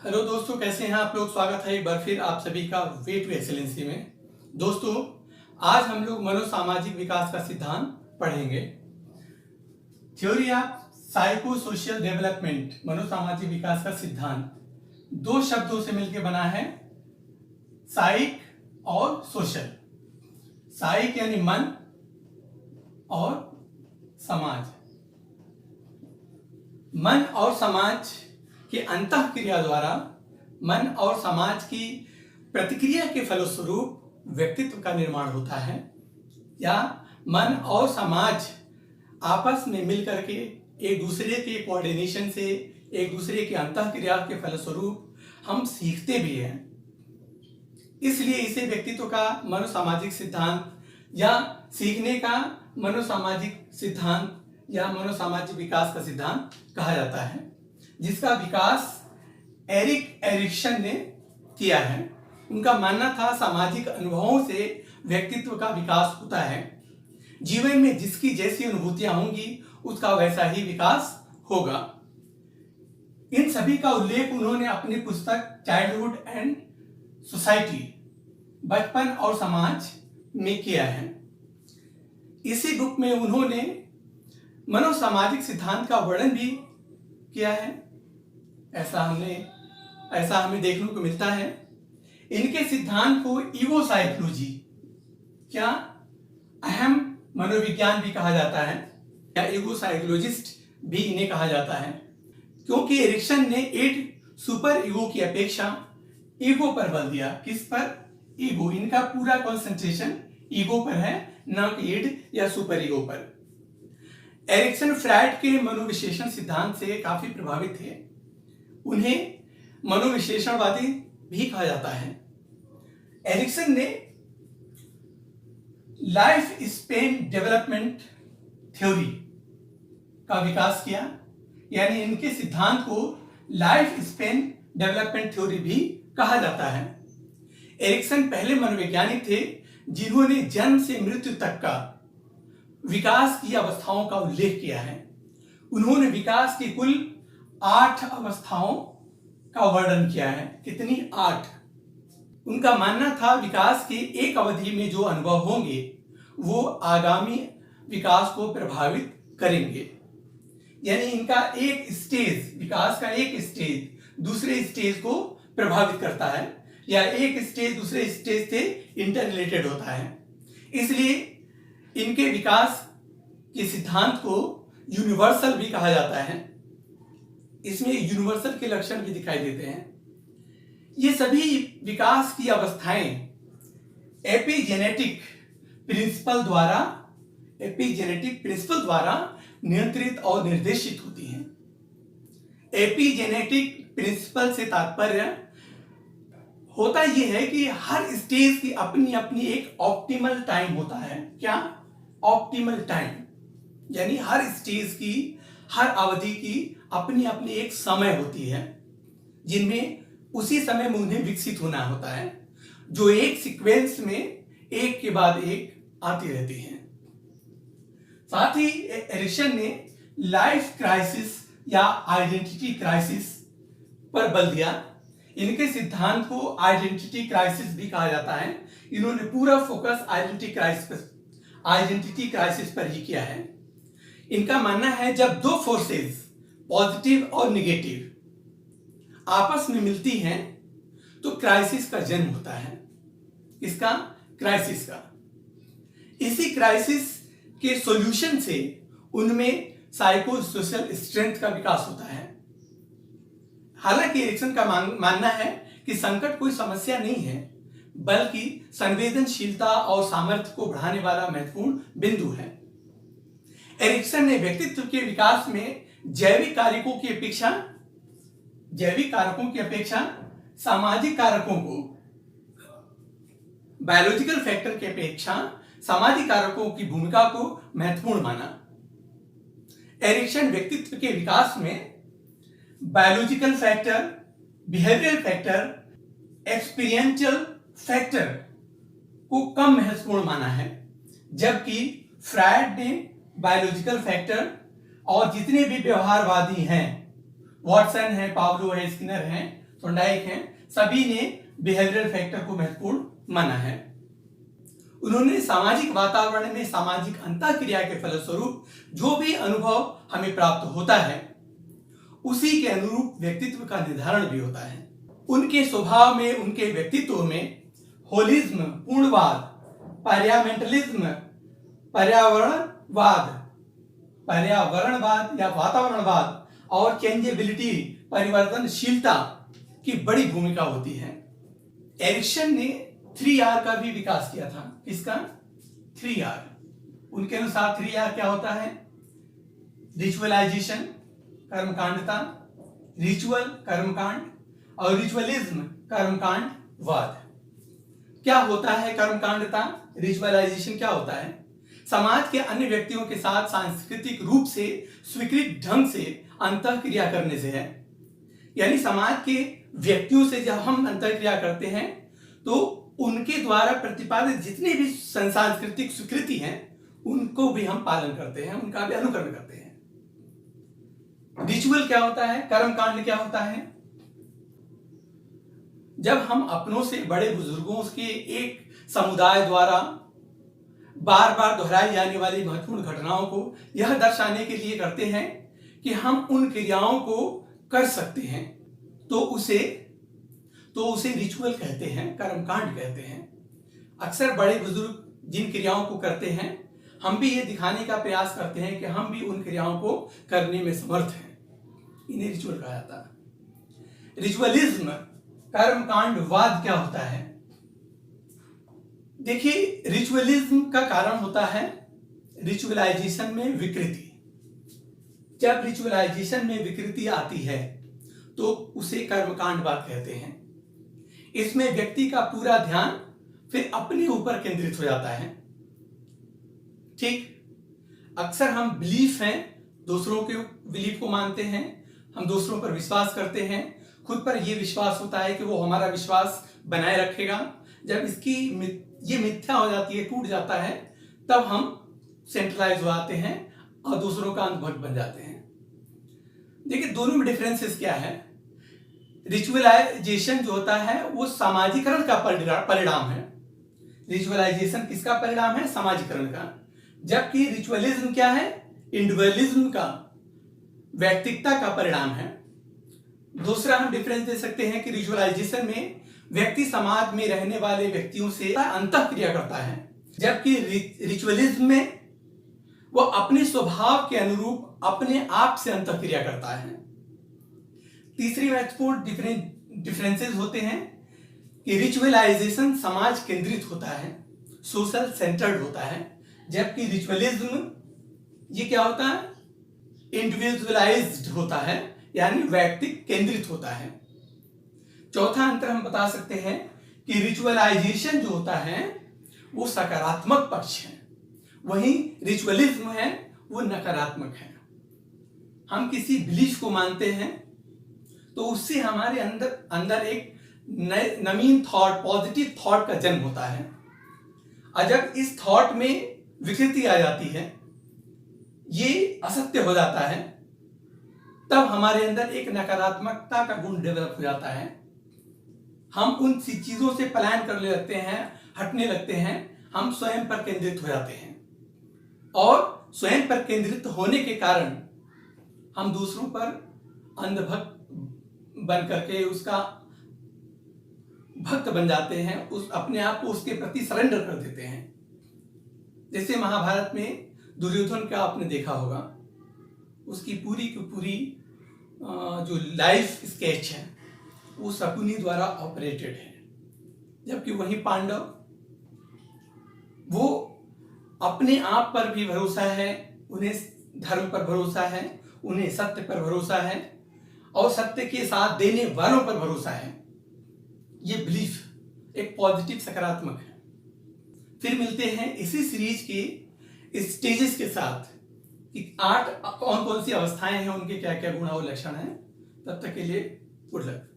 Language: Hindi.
हेलो दोस्तों, कैसे हैं आप लोग। स्वागत है एक बार फिर आप सभी का वे टू एक्सेलेंसी में। दोस्तों, आज हम लोग मनोसामाजिक विकास का सिद्धांत पढ़ेंगे। Theory of psychosocial development, मनोसामाजिक विकास का सिद्धांत दो शब्दों से मिलकर बना है, साइक और सोशल। साइक यानी मन और समाज। मन और समाज के अंतःक्रिया द्वारा मन और समाज की प्रतिक्रिया के फलस्वरूप व्यक्तित्व का निर्माण होता है, या मन और समाज आपस में मिलकर के एक दूसरे के कोऑर्डिनेशन से, एक दूसरे के अंतःक्रिया के फलस्वरूप हम सीखते भी हैं। इसलिए इसे व्यक्तित्व का मनोसामाजिक सिद्धांत या सीखने का मनोसामाजिक सिद्धांत या मनोसामाजिक विकास का सिद्धांत कहा जाता है, जिसका विकास एरिक एरिक्सन ने किया है। उनका मानना था सामाजिक अनुभवों से व्यक्तित्व का विकास होता है। जीवन में जिसकी जैसी अनुभूतियां होंगी उसका वैसा ही विकास होगा। इन सभी का उल्लेख उन्होंने अपनी पुस्तक चाइल्डहुड एंड सोसाइटी, बचपन और समाज में किया है। इसी बुक में उन्होंने मनोसामाजिक सिद्धांत का वर्णन भी किया है। ऐसा हमें देखने को मिलता है। इनके सिद्धांत को ईगो साइकोलॉजी, क्या अहम मनोविज्ञान भी कहा जाता है, या ईगो साइकोलॉजिस्ट भी इन्हें कहा जाता है, क्योंकि एरिक्सन ने एड सुपर ईगो की अपेक्षा ईगो पर बल दिया। किस पर? ईगो। इनका पूरा कंसंट्रेशन ईगो पर है, न कि एड या सुपर ईगो पर। एरिक्सन फ्रायड के मनोविश्लेषण सिद्धांत से काफी प्रभावित थे। उन्हें मनोविश्लेषणवादी भी कहा जाता है। एरिक्सन ने लाइफ स्पेन डेवलपमेंट थ्योरी का विकास किया, यानी इनके सिद्धांत को लाइफ स्पेन डेवलपमेंट थ्योरी भी कहा जाता है। एरिक्सन पहले मनोवैज्ञानिक थे जिन्होंने जन्म से मृत्यु तक का विकास की अवस्थाओं का उल्लेख किया है। उन्होंने विकास की कुल 8 अवस्थाओं का वर्णन किया है। कितनी? 8। उनका मानना था विकास की एक अवधि में जो अनुभव होंगे वो आगामी विकास को प्रभावित करेंगे। यानी इनका एक स्टेज, विकास का एक स्टेज दूसरे स्टेज को प्रभावित करता है, या एक स्टेज दूसरे स्टेज से इंटररिलेटेड होता है। इसलिए इनके विकास के सिद्धांत को यूनिवर्सल भी कहा जाता है। इसमें यूनिवर्सल के लक्षण भी दिखाई देते हैं। ये सभी विकास की अवस्थाएं एपिजेनेटिक प्रिंसिपल द्वारा नियंत्रित और निर्देशित होती हैं। एपिजेनेटिक प्रिंसिपल से तात्पर्य होता यह है कि हर स्टेज की अपनी अपनी एक ऑप्टिमल टाइम होता है। क्या? ऑप्टिमल टाइम, यानी हर स्टेज की, हर अवधि की अपनी अपनी एक समय होती है, जिनमें उसी समय में उन्हें विकसित होना होता है, जो एक सीक्वेंस में एक के बाद एक आती रहती हैं। साथ ही एरिक्सन ने लाइफ क्राइसिस या आइडेंटिटी क्राइसिस पर बल दिया। इनके सिद्धांत को आइडेंटिटी क्राइसिस भी कहा जाता है। इन्होंने पूरा फोकस आइडेंटिटी क्राइसिस पर ही किया है। इनका मानना है जब दो फोर्सेस, पॉजिटिव और निगेटिव, आपस में मिलती हैं तो क्राइसिस का जन्म होता है। इसका? क्राइसिस का। इसी क्राइसिस के सॉल्यूशन से उनमें साइको सोशल स्ट्रेंथ का विकास होता है। हालांकि एरिक्सन का मानना है कि संकट कोई समस्या नहीं है, बल्कि संवेदनशीलता और सामर्थ्य को बढ़ाने वाला महत्वपूर्ण बिंदु है। एरिक्सन ने व्यक्तित्व के विकास में जैविक कारकों की अपेक्षा सामाजिक कारकों को, बायोलॉजिकल फैक्टर की अपेक्षा सामाजिक कारकों की भूमिका को महत्वपूर्ण माना। एरिक्सन व्यक्तित्व के विकास में biological factor, behavioural factor, experiential factor को कम महत्वपूर्ण माना है, जबकि फ्रायड ने बायोलॉजिकल फैक्टर और जितने भी व्यवहारवादी हैं, वॉटसन है, पावलो है, स्किनर हैं, थॉर्नडाइक हैं, सभी ने बिहेवियरल फैक्टर को महत्वपूर्ण माना है। उन्होंने सामाजिक वातावरण में सामाजिक अंतःक्रिया के फलस्वरूप जो भी अनुभव हमें प्राप्त होता है उसी के अनुरूप व्यक्तित्व का निर्धारण भी होता है। उनके स्वभाव में, उनके व्यक्तित्व में होलिज्म, पूर्णवाद, पर्यामेंटलिज्म, पर्यावरणवाद या वातावरणवाद और चेंजेबिलिटी, परिवर्तनशीलता की बड़ी भूमिका होती है। एरिक्सन ने 3R का भी विकास किया था। किसका? 3R। उनके अनुसार 3R क्या होता है? रिचुअलाइजेशन, कर्मकांडता, रिचुअल, कर्मकांड, और रिचुअलिज्म, कर्मकांडवाद। क्या होता है कर्मकांडता? रिचुअलाइजेशन क्या होता है? समाज के अन्य व्यक्तियों के साथ सांस्कृतिक रूप से स्वीकृत ढंग से अंतःक्रिया करने से है। यानी समाज के व्यक्तियों से जब हम अंतःक्रिया करते हैं तो उनके द्वारा प्रतिपादित जितनी भी सांस्कृतिक स्वीकृति हैं उनको भी हम पालन करते हैं, उनका भी अनुकरण करते हैं। रिचुअल क्या होता है? कर्मकांड क्या होता है? जब हम अपनों से बड़े बुजुर्गों के एक समुदाय द्वारा बार बार दोहराई जाने वाली महत्वपूर्ण घटनाओं को यह दर्शाने के लिए करते हैं कि हम उन क्रियाओं को कर सकते हैं तो उसे रिचुअल कहते हैं, कर्मकांड कहते हैं। अक्सर बड़े बुजुर्ग जिन क्रियाओं को करते हैं हम भी ये दिखाने का प्रयास करते हैं कि हम भी उन क्रियाओं को करने में समर्थ हैं, इन्हें रिचुअल कहा जाता है। रिचुअलिज्म, कर्मकांडवाद क्या होता है? देखिए, रिचुअलिज्म का कारण होता है रिचुअलाइजेशन में विकृति। जब रिचुअलाइजेशन में विकृति आती है तो उसे कर्मकांडवाद कहते हैं। इसमें व्यक्ति का पूरा ध्यान फिर अपने ऊपर केंद्रित हो जाता है। ठीक, अक्सर हम बिलीफ हैं, दूसरों के बिलीफ को मानते हैं, हम दूसरों पर विश्वास करते हैं, खुद पर यह विश्वास होता है कि वो हमारा विश्वास बनाए रखेगा। जब ये मिथ्या हो जाती है, टूट जाता है, तब हम सेंट्रलाइज हो जाते हैं और दूसरों का अंतभक्त बन जाते हैं। देखिए, दोनों में डिफरेंसेस क्या है? रिचुअलाइजेशन जो होता है वो सामाजिकरण का परिणाम है। रिचुअलाइजेशन किसका परिणाम है? सामाजिकरण का। जबकि रिचुअलिज्म क्या है? इंडिविजुअलिज्म का, व्यक्तिगता का परिणाम है। दूसरा हम डिफरेंस दे सकते हैं कि रिचुअलाइजेशन में व्यक्ति समाज में रहने वाले व्यक्तियों से अंतःक्रिया करता है, जबकि रिचुअलिज्म में वो अपने स्वभाव के अनुरूप अपने आप से अंतःक्रिया करता है। तीसरी महत्वपूर्ण डिफरेंसेस होते हैं कि रिचुअलाइजेशन समाज केंद्रित होता है, सोशल सेंटर्ड होता है, जबकि रिचुअलिज्म ये क्या होता है? इंडिविजुअलाइज्ड होता है, यानी व्यक्ति केंद्रित होता है। चौथा अंतर हम बता सकते हैं कि रिचुअलाइजेशन जो होता है वो सकारात्मक पक्ष है, वहीं रिचुअलिज्म है वो नकारात्मक है। हम किसी बिलीफ को मानते हैं तो उससे हमारे अंदर एक नवीन थॉट, पॉजिटिव थॉट का जन्म होता है, और जब इस थॉट में विकृति आ जाती है, ये असत्य हो जाता है, तब हमारे अंदर एक नकारात्मकता का गुण डेवलप हो जाता है। हम उन चीजों से पलायन कर लगते हैं, हटने लगते हैं, हम स्वयं पर केंद्रित हो जाते हैं, और स्वयं पर केंद्रित होने के कारण हम दूसरों पर अंधभक्त बन करके उसका भक्त बन जाते हैं, अपने आप को उसके प्रति सरेंडर कर देते हैं। जैसे महाभारत में दुर्योधन का आपने देखा होगा, उसकी पूरी की पूरी जो लाइफ स्केच है वो शकुनी द्वारा ऑपरेटेड है, जबकि वही पांडव वो अपने आप पर भी भरोसा है, उन्हें धर्म पर भरोसा है, उन्हें सत्य पर भरोसा है, और सत्य के साथ देने वालों पर भरोसा है। ये बिलीफ एक पॉजिटिव, सकारात्मक है। फिर मिलते हैं इसी सीरीज के स्टेजेस के साथ कि 8 कौन कौन सी अवस्थाएं हैं, उनके क्या क्या गुण और लक्षण हैं। तब तक के लिए गुड लक।